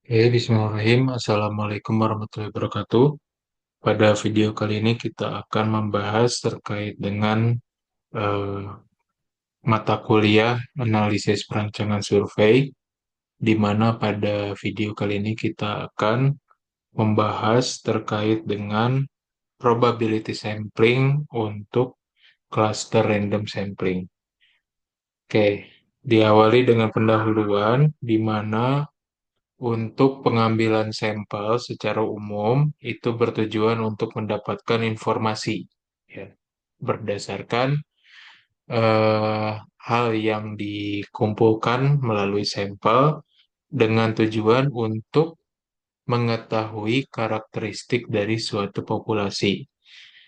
Bismillahirrahmanirrahim. Assalamualaikum warahmatullahi wabarakatuh. Pada video kali ini kita akan membahas terkait dengan eh, mata kuliah analisis perancangan survei, di mana pada video kali ini kita akan membahas terkait dengan probability sampling untuk cluster random sampling. Oke, diawali dengan pendahuluan, di mana untuk pengambilan sampel secara umum itu bertujuan untuk mendapatkan informasi, ya, berdasarkan eh, hal yang dikumpulkan melalui sampel dengan tujuan untuk mengetahui karakteristik dari suatu populasi.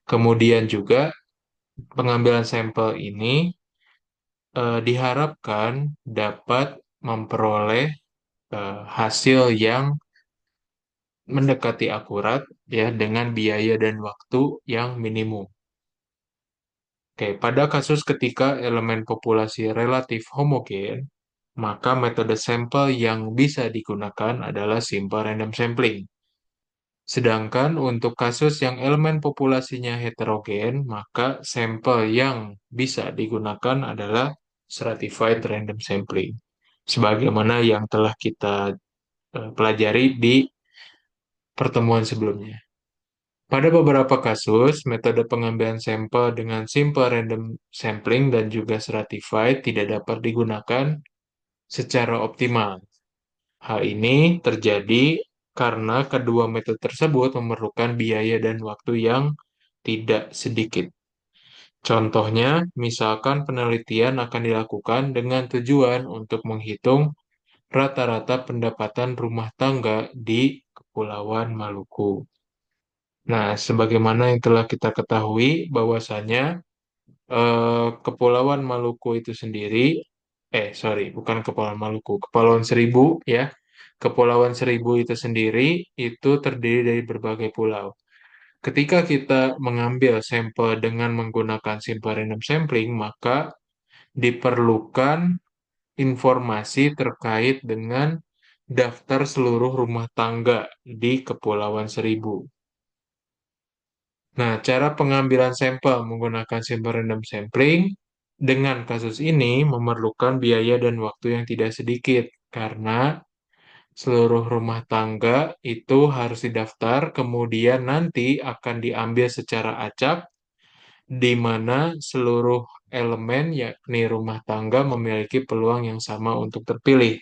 Kemudian juga pengambilan sampel ini diharapkan dapat memperoleh hasil yang mendekati akurat, ya, dengan biaya dan waktu yang minimum. Oke, pada kasus ketika elemen populasi relatif homogen, maka metode sampel yang bisa digunakan adalah simple random sampling. Sedangkan untuk kasus yang elemen populasinya heterogen, maka sampel yang bisa digunakan adalah stratified random sampling. Sebagaimana yang telah kita pelajari di pertemuan sebelumnya. Pada beberapa kasus, metode pengambilan sampel dengan simple random sampling dan juga stratified tidak dapat digunakan secara optimal. Hal ini terjadi karena kedua metode tersebut memerlukan biaya dan waktu yang tidak sedikit. Contohnya, misalkan penelitian akan dilakukan dengan tujuan untuk menghitung rata-rata pendapatan rumah tangga di Kepulauan Maluku. Nah, sebagaimana yang telah kita ketahui bahwasanya Kepulauan Maluku itu sendiri, sorry, bukan Kepulauan Maluku, Kepulauan Seribu, ya. Kepulauan Seribu itu sendiri itu terdiri dari berbagai pulau. Ketika kita mengambil sampel dengan menggunakan simple random sampling, maka diperlukan informasi terkait dengan daftar seluruh rumah tangga di Kepulauan Seribu. Nah, cara pengambilan sampel menggunakan simple random sampling dengan kasus ini memerlukan biaya dan waktu yang tidak sedikit karena seluruh rumah tangga itu harus didaftar, kemudian nanti akan diambil secara acak di mana seluruh elemen yakni rumah tangga memiliki peluang yang sama untuk terpilih.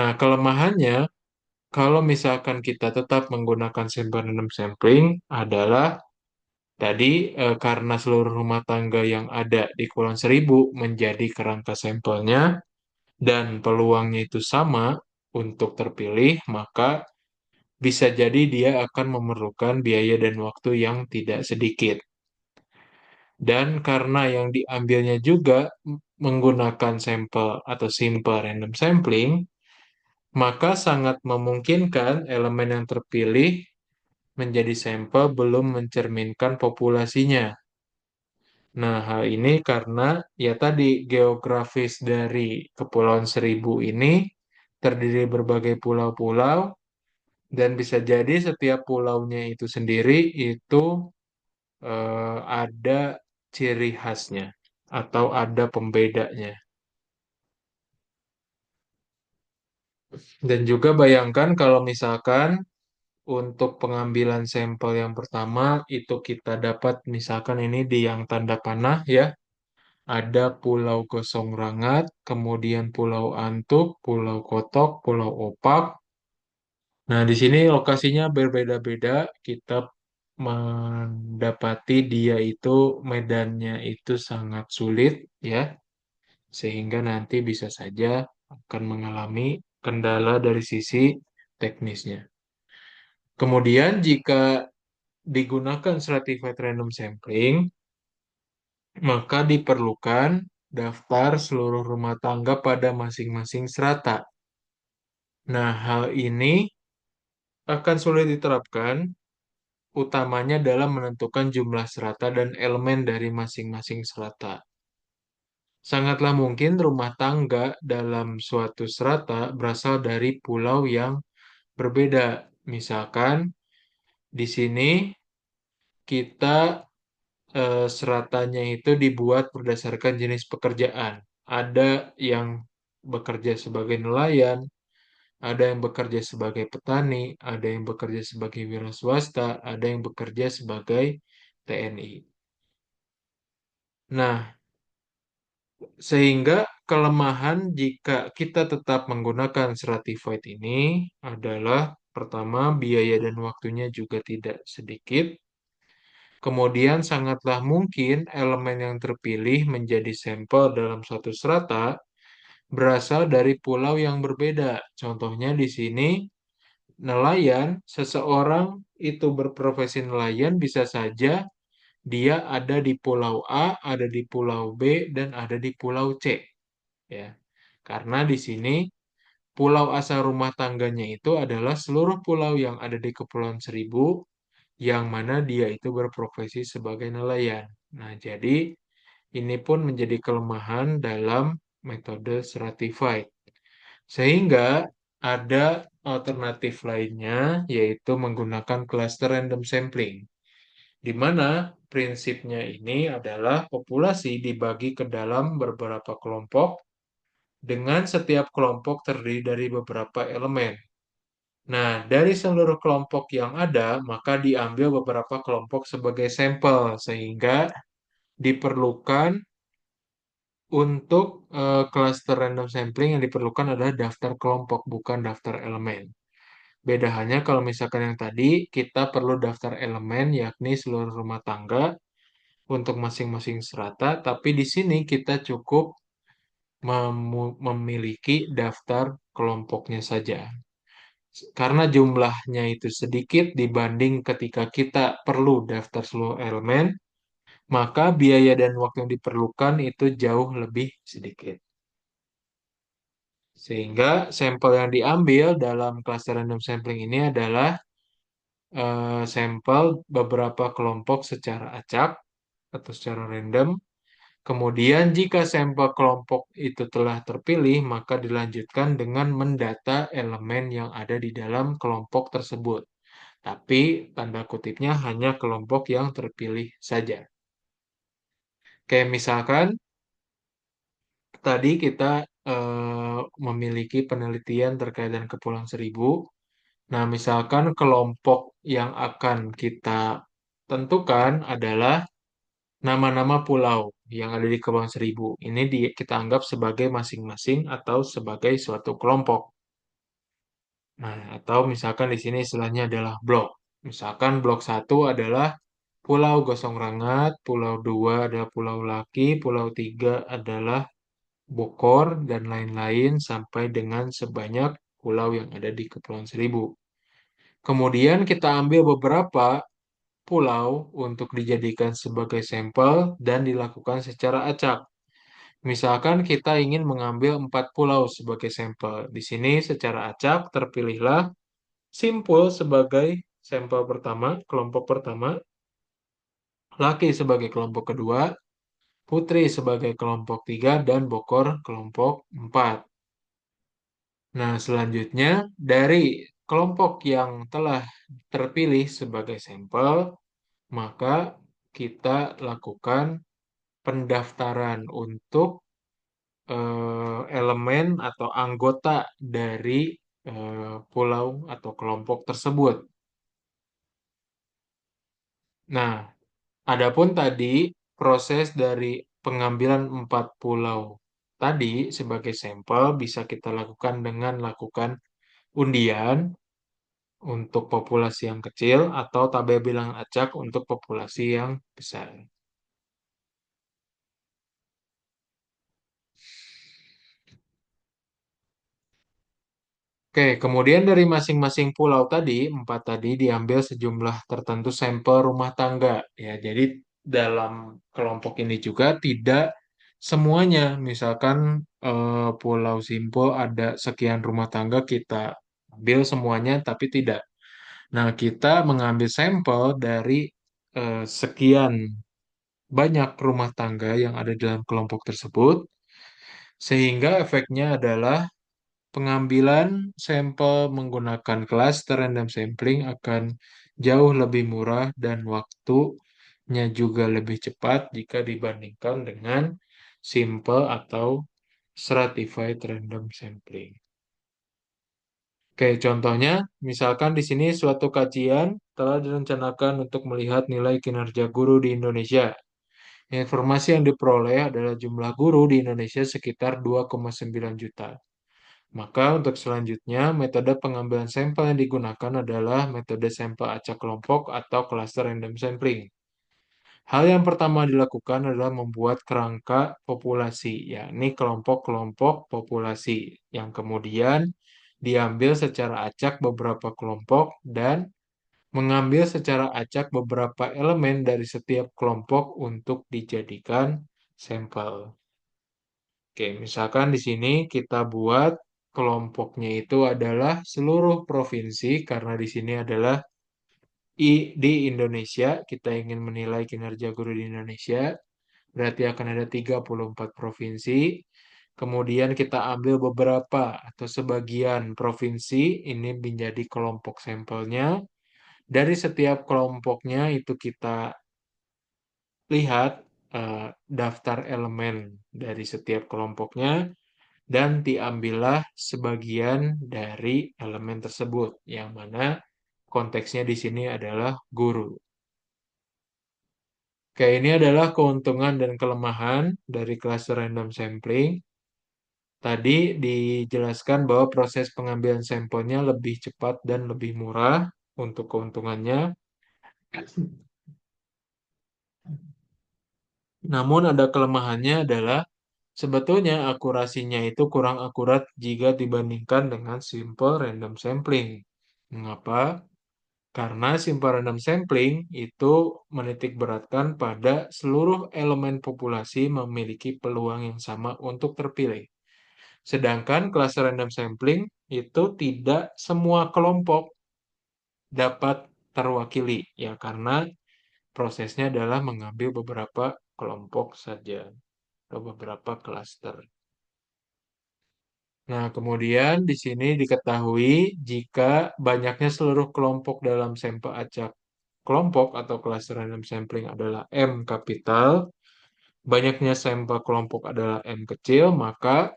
Nah, kelemahannya kalau misalkan kita tetap menggunakan simple random sampling adalah tadi karena seluruh rumah tangga yang ada di Kepulauan Seribu menjadi kerangka sampelnya dan peluangnya itu sama untuk terpilih, maka bisa jadi dia akan memerlukan biaya dan waktu yang tidak sedikit. Dan karena yang diambilnya juga menggunakan sampel atau simple random sampling, maka sangat memungkinkan elemen yang terpilih menjadi sampel belum mencerminkan populasinya. Nah, hal ini karena ya tadi geografis dari Kepulauan Seribu ini terdiri berbagai pulau-pulau dan bisa jadi setiap pulaunya itu sendiri itu ada ciri khasnya atau ada pembedanya. Dan juga bayangkan kalau misalkan untuk pengambilan sampel yang pertama itu kita dapat misalkan ini di yang tanda panah, ya. Ada Pulau Gosong Rangat, kemudian Pulau Antuk, Pulau Kotok, Pulau Opak. Nah, di sini lokasinya berbeda-beda. Kita mendapati dia itu medannya itu sangat sulit, ya, sehingga nanti bisa saja akan mengalami kendala dari sisi teknisnya. Kemudian jika digunakan stratified random sampling, maka diperlukan daftar seluruh rumah tangga pada masing-masing strata. Nah, hal ini akan sulit diterapkan, utamanya dalam menentukan jumlah strata dan elemen dari masing-masing strata. Sangatlah mungkin rumah tangga dalam suatu strata berasal dari pulau yang berbeda. Misalkan di sini kita stratanya itu dibuat berdasarkan jenis pekerjaan. Ada yang bekerja sebagai nelayan, ada yang bekerja sebagai petani, ada yang bekerja sebagai wira swasta, ada yang bekerja sebagai TNI. Nah, sehingga kelemahan jika kita tetap menggunakan stratified ini adalah pertama biaya dan waktunya juga tidak sedikit. Kemudian sangatlah mungkin elemen yang terpilih menjadi sampel dalam suatu strata berasal dari pulau yang berbeda. Contohnya di sini nelayan, seseorang itu berprofesi nelayan bisa saja dia ada di pulau A, ada di pulau B, dan ada di pulau C, ya. Karena di sini pulau asal rumah tangganya itu adalah seluruh pulau yang ada di Kepulauan Seribu yang mana dia itu berprofesi sebagai nelayan. Nah, jadi ini pun menjadi kelemahan dalam metode stratified. Sehingga ada alternatif lainnya yaitu menggunakan cluster random sampling, di mana prinsipnya ini adalah populasi dibagi ke dalam beberapa kelompok dengan setiap kelompok terdiri dari beberapa elemen. Nah, dari seluruh kelompok yang ada, maka diambil beberapa kelompok sebagai sampel, sehingga diperlukan untuk cluster random sampling yang diperlukan adalah daftar kelompok, bukan daftar elemen. Beda halnya kalau misalkan yang tadi, kita perlu daftar elemen, yakni seluruh rumah tangga untuk masing-masing strata, tapi di sini kita cukup memiliki daftar kelompoknya saja. Karena jumlahnya itu sedikit dibanding ketika kita perlu daftar seluruh elemen, maka biaya dan waktu yang diperlukan itu jauh lebih sedikit. Sehingga sampel yang diambil dalam cluster random sampling ini adalah sampel beberapa kelompok secara acak atau secara random. Kemudian jika sampel kelompok itu telah terpilih, maka dilanjutkan dengan mendata elemen yang ada di dalam kelompok tersebut. Tapi tanda kutipnya hanya kelompok yang terpilih saja. Kayak misalkan tadi kita memiliki penelitian terkait dengan Kepulauan Seribu. Nah, misalkan kelompok yang akan kita tentukan adalah nama-nama pulau yang ada di Kepulauan Seribu. Ini kita anggap sebagai masing-masing atau sebagai suatu kelompok. Nah, atau misalkan di sini istilahnya adalah blok. Misalkan blok satu adalah Pulau Gosong Rangat, Pulau 2 adalah Pulau Laki, Pulau 3 adalah Bokor, dan lain-lain sampai dengan sebanyak pulau yang ada di Kepulauan Seribu. Kemudian kita ambil beberapa pulau untuk dijadikan sebagai sampel dan dilakukan secara acak. Misalkan kita ingin mengambil 4 pulau sebagai sampel. Di sini secara acak terpilihlah Simpul sebagai sampel pertama, kelompok pertama, Laki sebagai kelompok kedua, Putri sebagai kelompok 3, dan Bokor kelompok 4. Nah, selanjutnya dari kelompok yang telah terpilih sebagai sampel, maka kita lakukan pendaftaran untuk elemen atau anggota dari pulau atau kelompok tersebut. Nah, adapun tadi proses dari pengambilan 4 pulau tadi sebagai sampel bisa kita lakukan dengan lakukan undian untuk populasi yang kecil atau tabel bilangan acak untuk populasi yang besar. Oke, kemudian dari masing-masing pulau tadi, 4 tadi diambil sejumlah tertentu sampel rumah tangga. Ya, jadi dalam kelompok ini juga tidak semuanya. Misalkan Pulau Simpul ada sekian rumah tangga, kita ambil semuanya, tapi tidak. Nah, kita mengambil sampel dari sekian banyak rumah tangga yang ada dalam kelompok tersebut. Sehingga efeknya adalah pengambilan sampel menggunakan cluster random sampling akan jauh lebih murah dan waktunya juga lebih cepat jika dibandingkan dengan simple atau stratified random sampling. Oke, contohnya, misalkan di sini suatu kajian telah direncanakan untuk melihat nilai kinerja guru di Indonesia. Informasi yang diperoleh adalah jumlah guru di Indonesia sekitar 2,9 juta. Maka untuk selanjutnya, metode pengambilan sampel yang digunakan adalah metode sampel acak kelompok atau cluster random sampling. Hal yang pertama dilakukan adalah membuat kerangka populasi, yakni kelompok-kelompok populasi, yang kemudian diambil secara acak beberapa kelompok dan mengambil secara acak beberapa elemen dari setiap kelompok untuk dijadikan sampel. Oke, misalkan di sini kita buat kelompoknya itu adalah seluruh provinsi karena di sini adalah di Indonesia, kita ingin menilai kinerja guru di Indonesia, berarti akan ada 34 provinsi. Kemudian kita ambil beberapa atau sebagian provinsi ini menjadi kelompok sampelnya. Dari setiap kelompoknya itu kita lihat daftar elemen dari setiap kelompoknya dan diambillah sebagian dari elemen tersebut, yang mana konteksnya di sini adalah guru. Oke, ini adalah keuntungan dan kelemahan dari cluster random sampling. Tadi dijelaskan bahwa proses pengambilan sampelnya lebih cepat dan lebih murah untuk keuntungannya. Namun ada kelemahannya adalah sebetulnya akurasinya itu kurang akurat jika dibandingkan dengan simple random sampling. Mengapa? Karena simple random sampling itu menitik beratkan pada seluruh elemen populasi memiliki peluang yang sama untuk terpilih. Sedangkan cluster random sampling itu tidak semua kelompok dapat terwakili, ya karena prosesnya adalah mengambil beberapa kelompok saja atau beberapa cluster. Nah, kemudian di sini diketahui jika banyaknya seluruh kelompok dalam sampel acak kelompok atau cluster random sampling adalah M kapital, banyaknya sampel kelompok adalah M kecil, maka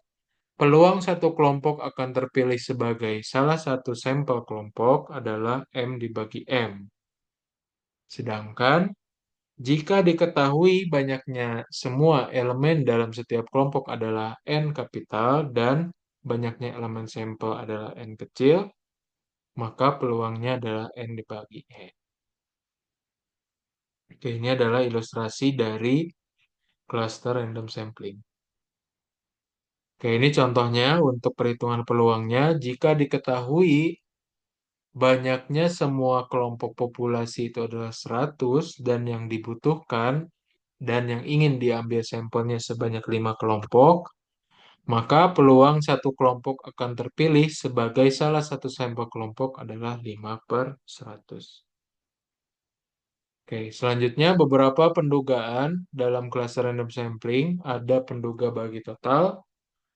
peluang satu kelompok akan terpilih sebagai salah satu sampel kelompok adalah M dibagi M. Sedangkan jika diketahui banyaknya semua elemen dalam setiap kelompok adalah N kapital dan banyaknya elemen sampel adalah N kecil, maka peluangnya adalah N dibagi N. Oke, ini adalah ilustrasi dari cluster random sampling. Oke, ini contohnya untuk perhitungan peluangnya. Jika diketahui banyaknya semua kelompok populasi itu adalah 100 dan yang dibutuhkan dan yang ingin diambil sampelnya sebanyak 5 kelompok, maka peluang satu kelompok akan terpilih sebagai salah satu sampel kelompok adalah 5/100. Oke, selanjutnya beberapa pendugaan dalam cluster random sampling. Ada penduga bagi total,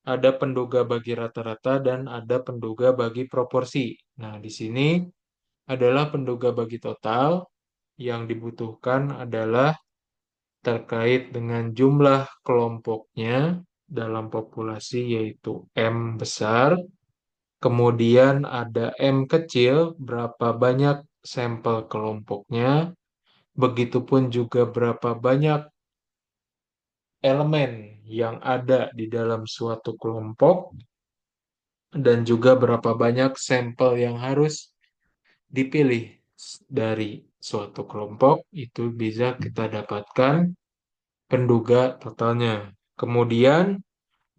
ada penduga bagi rata-rata, dan ada penduga bagi proporsi. Nah, di sini adalah penduga bagi total. Yang dibutuhkan adalah terkait dengan jumlah kelompoknya dalam populasi, yaitu M besar. Kemudian ada M kecil, berapa banyak sampel kelompoknya. Begitupun juga berapa banyak elemen yang ada di dalam suatu kelompok. Dan juga berapa banyak sampel yang harus dipilih dari suatu kelompok. Itu bisa kita dapatkan penduga totalnya. Kemudian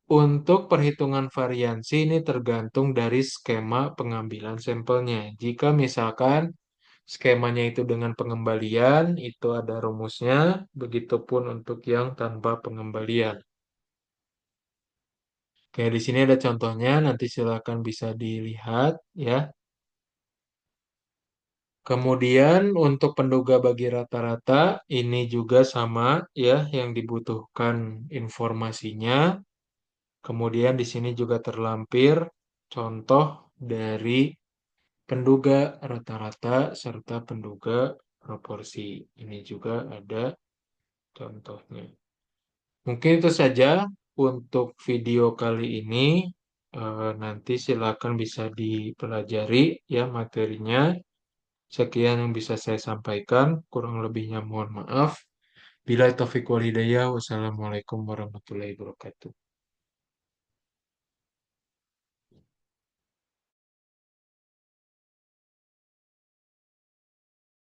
untuk perhitungan variansi ini tergantung dari skema pengambilan sampelnya. Jika misalkan skemanya itu dengan pengembalian, itu ada rumusnya, begitupun untuk yang tanpa pengembalian. Oke, di sini ada contohnya, nanti silakan bisa dilihat ya. Kemudian untuk penduga bagi rata-rata ini juga sama ya yang dibutuhkan informasinya. Kemudian di sini juga terlampir contoh dari penduga rata-rata serta penduga proporsi. Ini juga ada contohnya. Mungkin itu saja untuk video kali ini. Nanti silakan bisa dipelajari ya materinya. Sekian yang bisa saya sampaikan. Kurang lebihnya mohon maaf. Bila taufik walhidayah. Wassalamualaikum warahmatullahi wabarakatuh.